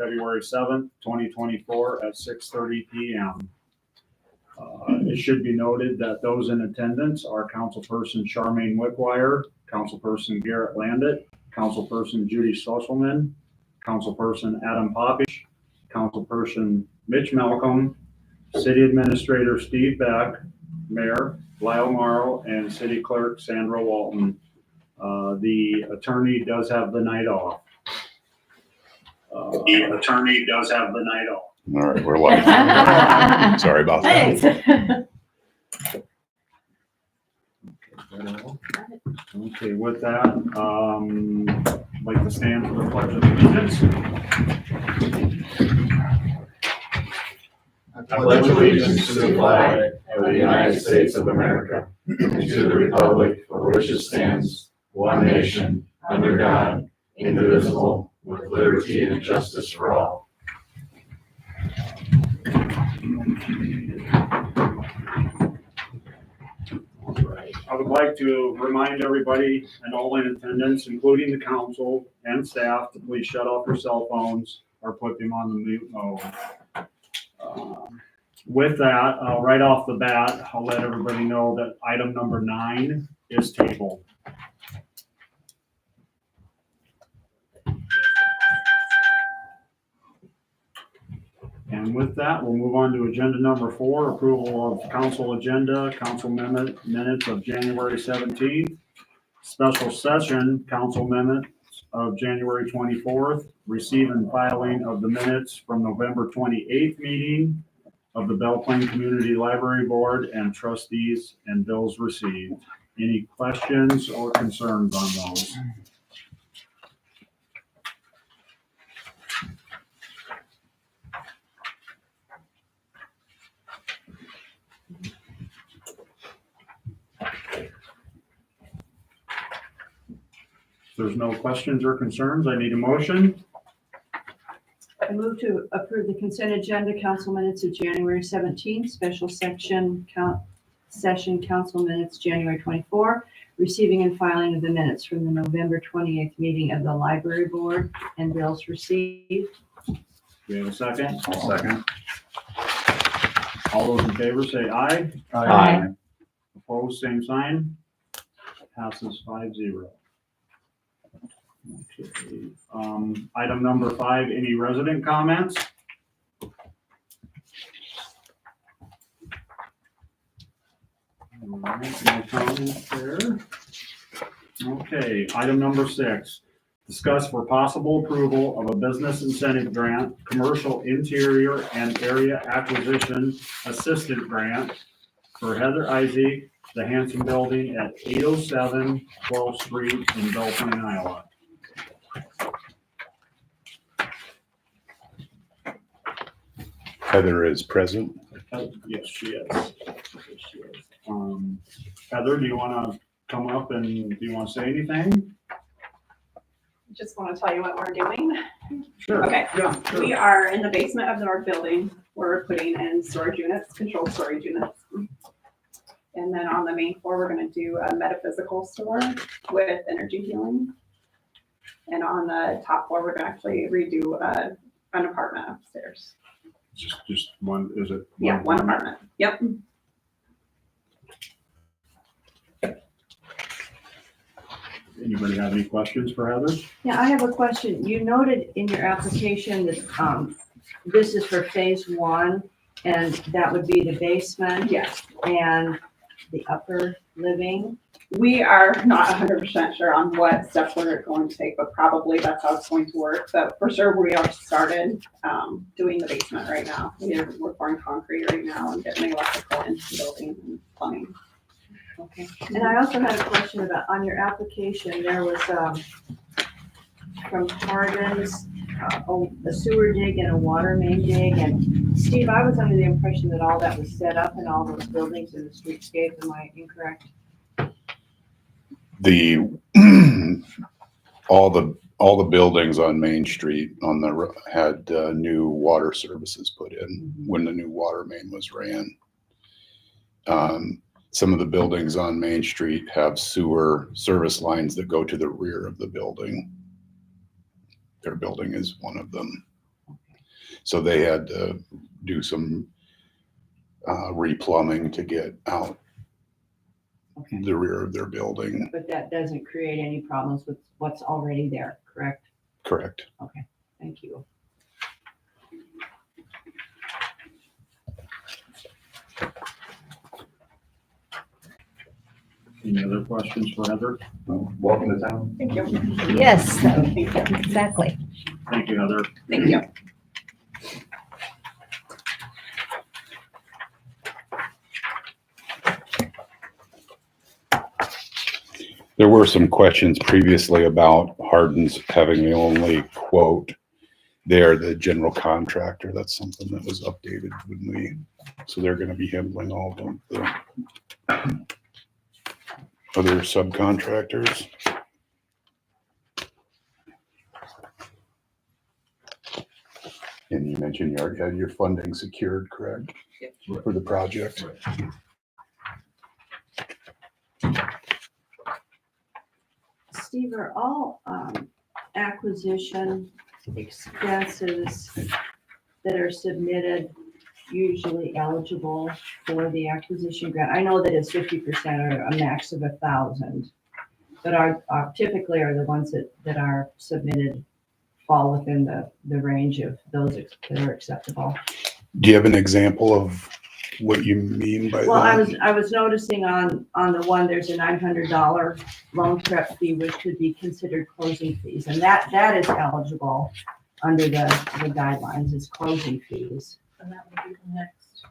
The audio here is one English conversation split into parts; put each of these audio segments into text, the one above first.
February 7th, 2024 at 6:30 p.m. It should be noted that those in attendance are Councilperson Charmaine Wickwire, Councilperson Garrett Landit, Councilperson Judy Sosselman, Councilperson Adam Popish, Councilperson Mitch Malcolm, City Administrator Steve Beck, Mayor Lyle Morrow, and City Clerk Sandra Walton. The attorney does have the night off. All right, we're live. Sorry about that. Thanks. Okay, with that, I'd like to stand for the pledge of allegiance. I pledge allegiance to the flag of the United States of America and to the republic for which it stands, one nation, under God, indivisible, with liberty and justice for all. I would like to remind everybody and all in attendance, including the council and staff, to please shut off your cell phones or put them on the mute mode. With that, right off the bat, I'll let everybody know that item number 9 is tabled. And with that, we'll move on to agenda number 4, approval of council agenda, council minutes of January 17th, special session council minutes of January 24th, receive and filing of the minutes from November 28th meeting of the Belle Plaine Community Library Board and trustees, and bills received. Any questions or concerns on those? If there's no questions or concerns, I need a motion. I move to approve the consent agenda, council minutes of January 17th, special session council minutes January 24, receiving and filing of the minutes from the November 28th meeting of the library board, and bills received. Do we have a second? I'll second. All those in favor say aye. Aye. Opposed, same sign. Passes 5-0. Okay. Item number 5, any resident comments? All right, no comments there. Okay, item number 6, discuss for possible approval of a business incentive grant, commercial interior and area acquisition assistant grant for Heather Isaac, the Hanson Building at 807 12th Street in Belle Plaine, Iowa. Heather is present. Yes, she is. Yes, she is. Heather, do you want to come up and do you want to say anything? Just want to tell you what we're doing. Sure. Okay. Yeah, sure. We are in the basement of our building. We're putting in storage units, controlled storage units. And then on the main floor, we're going to do a metaphysical store with energy healing. And on the top floor, we're going to actually redo an apartment upstairs. Just one, is it? Yeah, one apartment. Yep. Anybody have any questions for Heather? Yeah, I have a question. You noted in your application that this is for phase 1, and that would be the basement Yes. and the upper living. We are not 100% sure on what steps we're going to take, but probably that's how it's going to work. But for sure, we are started doing the basement right now. We're pouring concrete right now and getting the electrical into the building and plumbing. Okay. And I also had a question about, on your application, there was from Hardin's, a sewer dig and a water main dig. And Steve, I was under the impression that all that was set up in all those buildings in the streetscape. Am I incorrect? All the buildings on Main Street had new water services put in when the new water main was ran. Some of the buildings on Main Street have sewer service lines that go to the rear of the building. Their building is one of them. So they had to do some replumbing to get out Okay, the rear of their building. but that doesn't create any problems with what's already there, correct? Correct. Thank you. Any other questions for Heather? Welcome to town. Thank you. Yes, exactly. Thank you, Heather. Thank you. There were some questions previously about Hardin's having the only quote. They're the general contractor. That's something that was updated when so they're gonna be handling all of them, the other subcontractors. And you mentioned you already had your funding secured, correct? For the project. Steve, are all acquisition expenses that are submitted usually eligible for the acquisition grant? I know that it's 50% or a max of 1,000, but are typically are the ones that are submitted fall within the range of those that are acceptable? Do you have an example of what you mean by Well, that? I was noticing on the one, there's a $900 loan prep fee, which could be considered closing fees, and that is eligible under the guidelines, is closing fees. And that would be the next.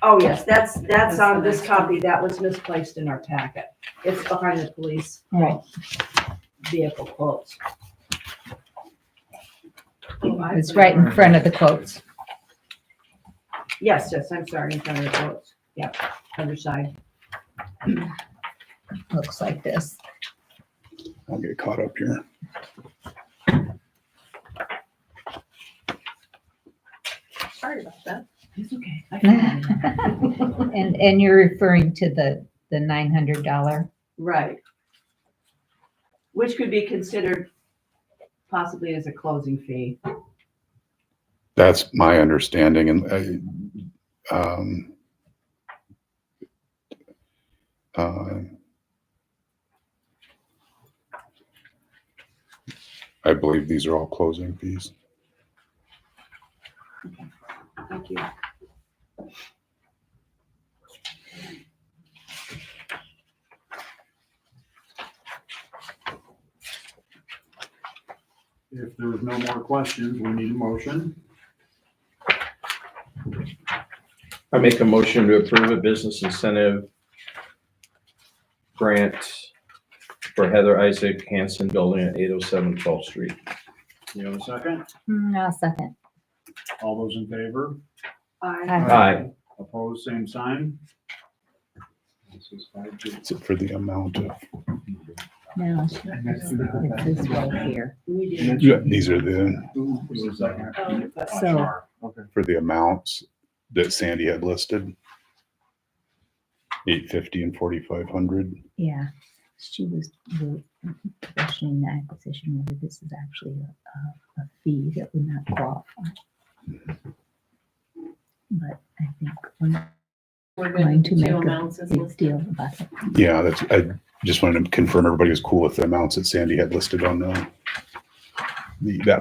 Oh, yes, that's on this copy, that was misplaced in our packet. It's behind the police Right. vehicle quotes. It's right in front of the quotes. Yes, I'm sorry, in front of the quotes, yep, other side. Looks like this. I'll get caught up here. Sorry about that. It's okay. I can- And you're referring to the $900? Right. Which could be considered possibly as a closing fee. That's my understanding, and I believe these are all closing fees. Thank you. If there's no more questions, we need a motion. I make a motion to approve a business incentive grant for Heather Isaac Hanson Building at 807 12th Street. You have a second? I'll second. All those in favor? Aye. Aye. Opposed, same sign? This is 5-2. Is it for the amount of, No, it's this right here. We did. yeah, these are the, Who was that? So- Char. Okay. for the amounts that Sandy had listed? 850 and 4,500. Yeah, she was questioning the acquisition, whether this is actually a fee that would not qualify. But I think we're going to make a big deal about it. Yeah, I just wanted to confirm everybody was cool with the amounts that Sandy had listed on that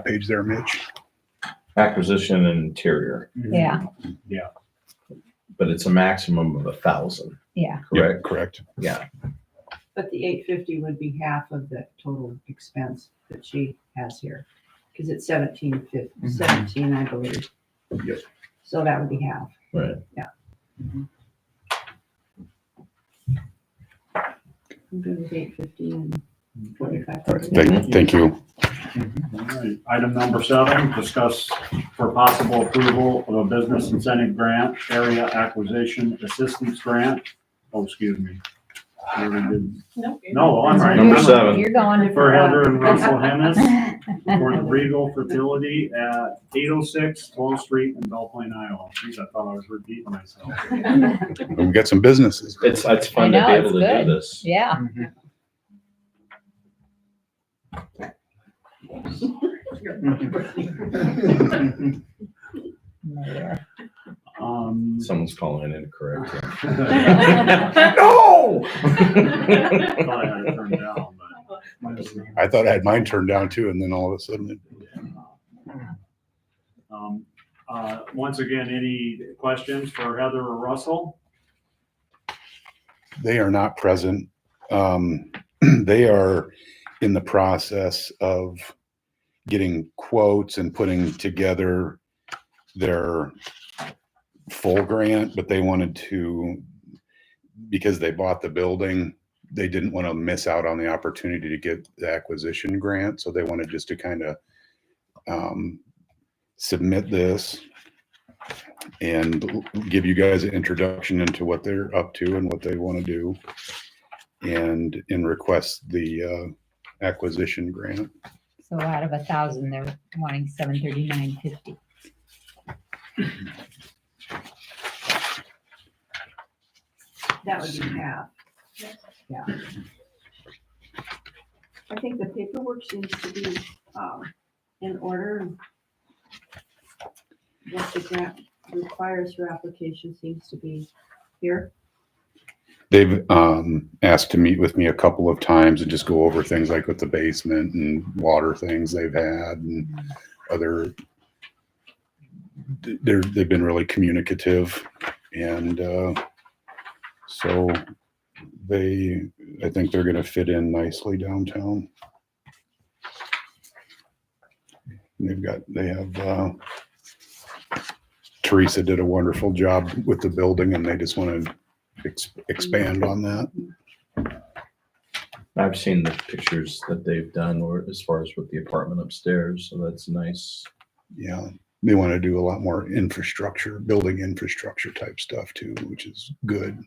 page there, Mitch. Acquisition and interior, Yeah, but it's a maximum of 1,000, yeah. Yeah, correct? correct. Yeah. But the 850 would be half of the total expense that she has here. Because it's 17, I believe. Yep. So that would be half. Right. I'm good with 850 and 45. All right, thank you. All right. Item number 7, discuss for possible approval of a business incentive grant, area acquisition assistance grant. Oh, excuse me. We already did- No, I'm right. Number 7. You're going. For Heather and Russell Hennis for the Regal Fertility at 806 12th Street in Belle Plaine, Iowa. Geez, I thought I was repeating myself. We got some businesses. It's fun I to know, be able it's to good. do this. Yeah, Mayor. Someone's calling it incorrect. No! I thought I had it turned down, but. I thought I had mine turned down too, and then all of a sudden it Once again, any questions for Heather or Russell? they are not present. They are in the process of getting quotes and putting together their full grant, but they wanted to, because they bought the building, they didn't want to miss out on the opportunity to get the acquisition grant. So they wanted just to kind of submit this and give you guys an introduction into what they're up to and what they want to do, and request the acquisition grant. So out of 1,000, they're wanting 739.50. That would be half. Yeah. I think the paperwork seems to be, in order. What the grant requires for application seems to be here. They've asked to meet with me a couple of times and just go over things like with the basement and water things they've had and other. They've been really communicative, and so I think they're going to fit in nicely downtown. And they have Teresa did a wonderful job with the building, and they just want to expand on that. I've seen the pictures that they've done, or as far as with the apartment upstairs, so that's nice. Yeah, they want to do a lot more infrastructure, building infrastructure type stuff too, which is good.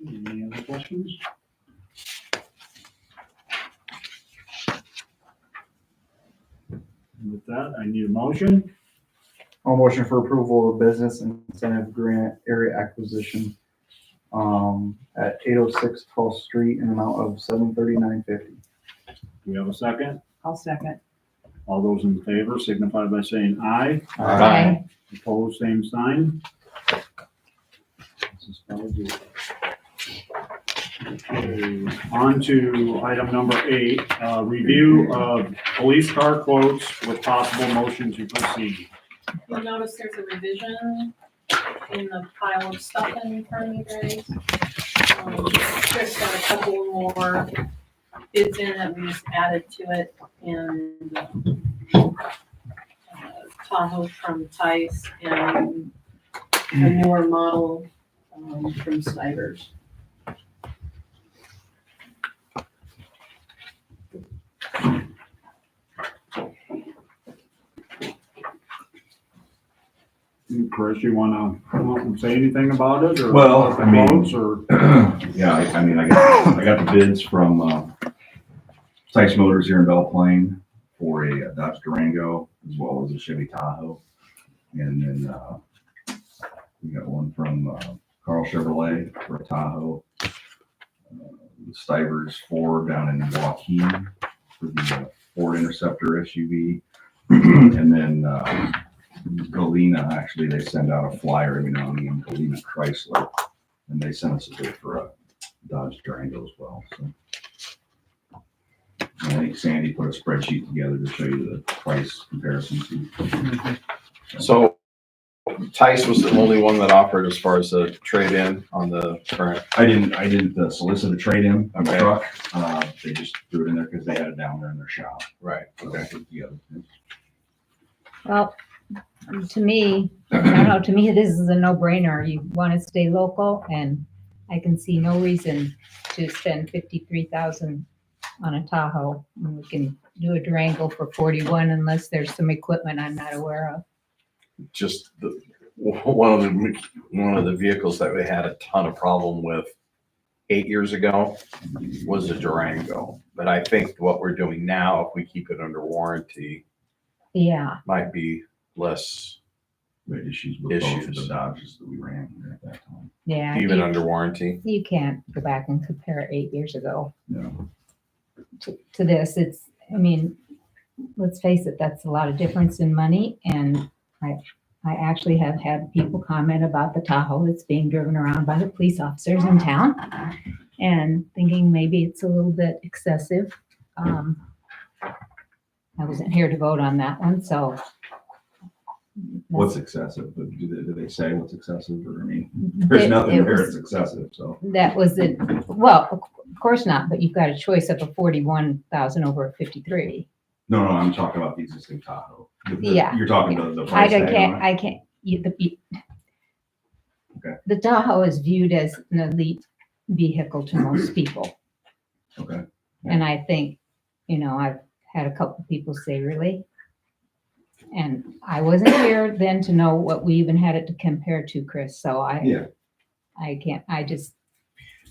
Any other questions? With that, I need a motion. I'll motion for approval of business incentive grant area acquisition at 806 12th Street in the amount of $739.50. Do we have a second? I'll second. All those in favor signify by saying aye. Aye. Opposed, same sign. This is 5-0. Okay, on to item number 8, review of police car quotes with possible motion to proceed. You'll notice there's a revision in the pile of stuff in front of you guys. Chris got a couple more bids in that we just added to it, and Tahoe from Tice and a newer model from Stivers. Chris, you wanna come up and say anything about it, or? Well, I mean- quotes, or? Yeah, I got the bids from Tice Motors here in Belle Plaine for a Dodge Durango as well as a Chevy Tahoe. And then we got one from Carl Chevrolet for a Tahoe. Stivers Ford down in Joaquin for the Ford Interceptor SUV. And then Galena, actually, they send out a flyer every now and then, Galena Chrysler, and they sent us a bid for a Dodge Durango as well. So I think Sandy put a spreadsheet together to show you the price comparison. So Tice was the only one that offered as far as a trade-in on the current. I didn't solicit a trade-in on the Okay. truck. They just threw it in there because they had it down there in their shop. Right. So they put it together. Well, to me, I don't know, to me, this is a no-brainer. You want to stay local, and I can see no reason to spend 53,000 on a Tahoe. And we can do a Durango for 41 unless there's some equipment I'm not aware of. Just one of the vehicles that we had a ton of problem with 8 years ago was a Durango. But I think what we're doing now, if we keep it under warranty, Yeah, might be less We had issues with both of the Issues. Dodges that we ran here at that time. Yeah. Even you- under warranty. You can't go back and compare 8 years ago No. to this. It's, I mean, let's face it, that's a lot of difference in money. And I actually have had people comment about the Tahoe that's being driven around by the police officers in town and thinking maybe it's a little bit excessive. I wasn't here to vote on that one, so. What's excessive? But do they say what's excessive? Or, I mean, there's It- nothing it there was- that's excessive, so. That was it. Well, of course not, but you've got a choice of a 41,000 over a 53. No, I'm talking about the existing Tahoe. Yeah. You're talking the I price tag can't, on it? I can't, Okay. the Tahoe is viewed as an elite vehicle to most people. Okay. And I think, I've had a couple people say, really? And I wasn't here then to know what we even had it to compare to, Chris, so Yeah. I can't, I just.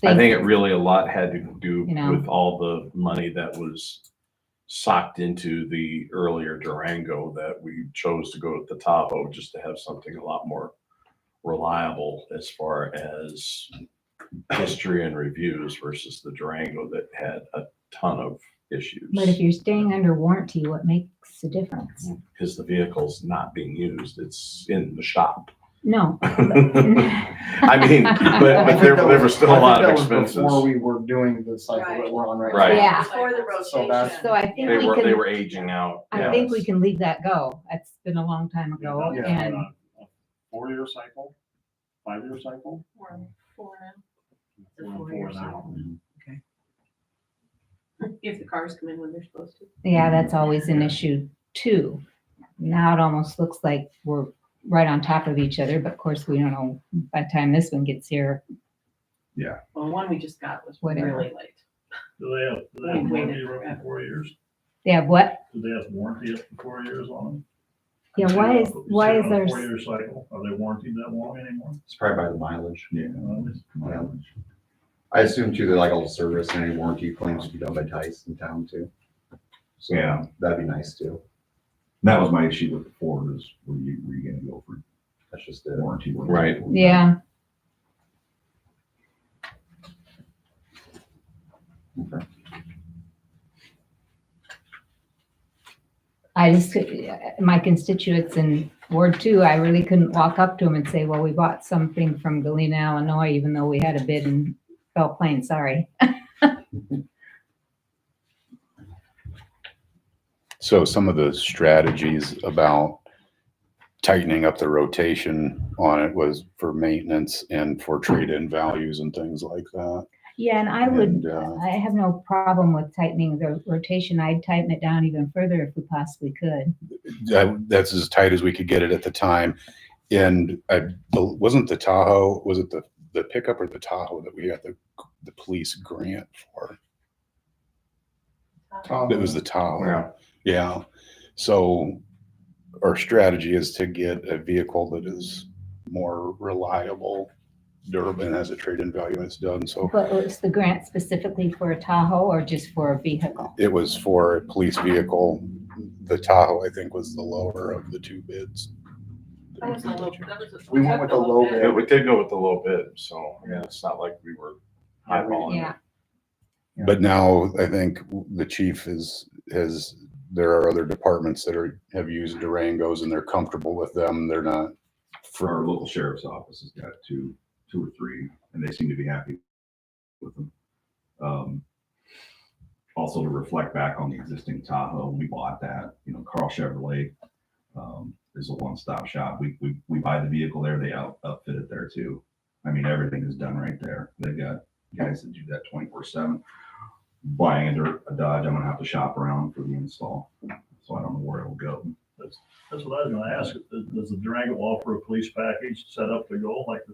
I think it really a lot had to do You know. with all the money that was socked into the earlier Durango that we chose to go with the Tahoe just to have something a lot more reliable as far as history and reviews versus the Durango that had a ton of issues. But if you're staying under warranty, what makes the difference? Because the vehicle's not being used, it's in the shop. No. I mean, but there were still a lot of expenses. Before we were doing the cycle that we're on right now. Right. Yeah. Before the So that's- rotation. So I think They we were, they can, were aging out. I think we can leave that go. That's been a long time ago. Yeah, And a 4-year cycle, 5-year cycle, We're four now, we're on 4 now. if the cars come in when they're supposed to. yeah, that's always an issue too. Now it almost looks like we're right on top of each other, but of course we don't know by the time this one gets here. Well, the one we just got was Whatever. really late. Do they have We waited warranty up to 4 years? They have what? Do they have warranty up to 4 years on them? Yeah, why is On a there, 4-year cycle, are they warranted that long anymore? It's probably by the mileage. Yeah. Well, I assume too that like all the service and any warranty claims would be done by Tice in town too. So Yeah. that'd be nice too. That was my issue with the Ford is were you gonna go for That's just it. warranty? Right. yeah. Okay. I just, my constituents in Ward 2, I really couldn't walk up to them and say, well, we bought something from Galena, Illinois, even though we had a bid in Belle Plaine, sorry. So some of the strategies about tightening up the rotation on it was for maintenance and for trade-in values and things like that. Yeah, and I would, And, I have no problem with tightening the rotation. I'd tighten it down even further if we possibly could. That's as tight as we could get it at the time. And wasn't the Tahoe, was it the pickup or the Tahoe that we got the police grant for? It was the Tahoe. Yeah. Yeah. So our strategy is to get a vehicle that is more reliable, durable, and has a trade-in value when it's done. So But was the grant specifically for a Tahoe or just for a vehicle? it was for a police vehicle. The Tahoe, I think, was the lower of the two bids. That was a low, that was a. We went with the low bid. bid. Yeah, we did go with the low bid, so yeah, it's not like we were eyeballing Yeah. it. But now I think the chief there are other departments that have used Durangos and they're comfortable with them. They're not For our local sheriff's office has got two or three, and they seem to be happy with them. Also to reflect back on the existing Tahoe, we bought that, Carl Chevrolet, is a one-stop shop. We buy the vehicle there, they outfit it there too. I mean, everything is done right there. They've got guys that do that 24/7. Buying a Dodge, I'm gonna have to shop around for the install, so I don't know where it'll go. That's what I was gonna ask. Does the Durango offer a police package set up to go like the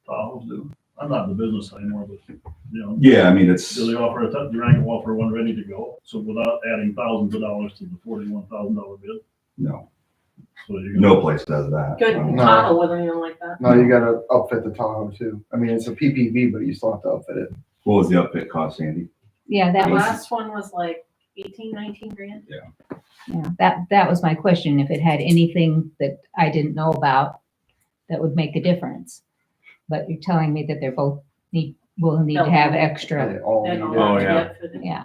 Tahoes do? I'm not in the business anymore, but, Yeah, I mean, it's, do they offer Durango offer one ready to go? So without adding thousands of dollars to the $41,000 bid? no, So you no place does that. Good No. Tahoe wasn't even like that. No, you gotta upfit the Tahoe too. I mean, it's a PPV, but you still have to upfit it. What was the upfit cost, Sandy? Yeah, The that was, last one was like 18, 19 grand. yeah, that was my question. If it had anything that I didn't know about, that would make a difference. But you're telling me that they're both will need to have extra, They all And need all it. Oh, that yeah. for the- yeah.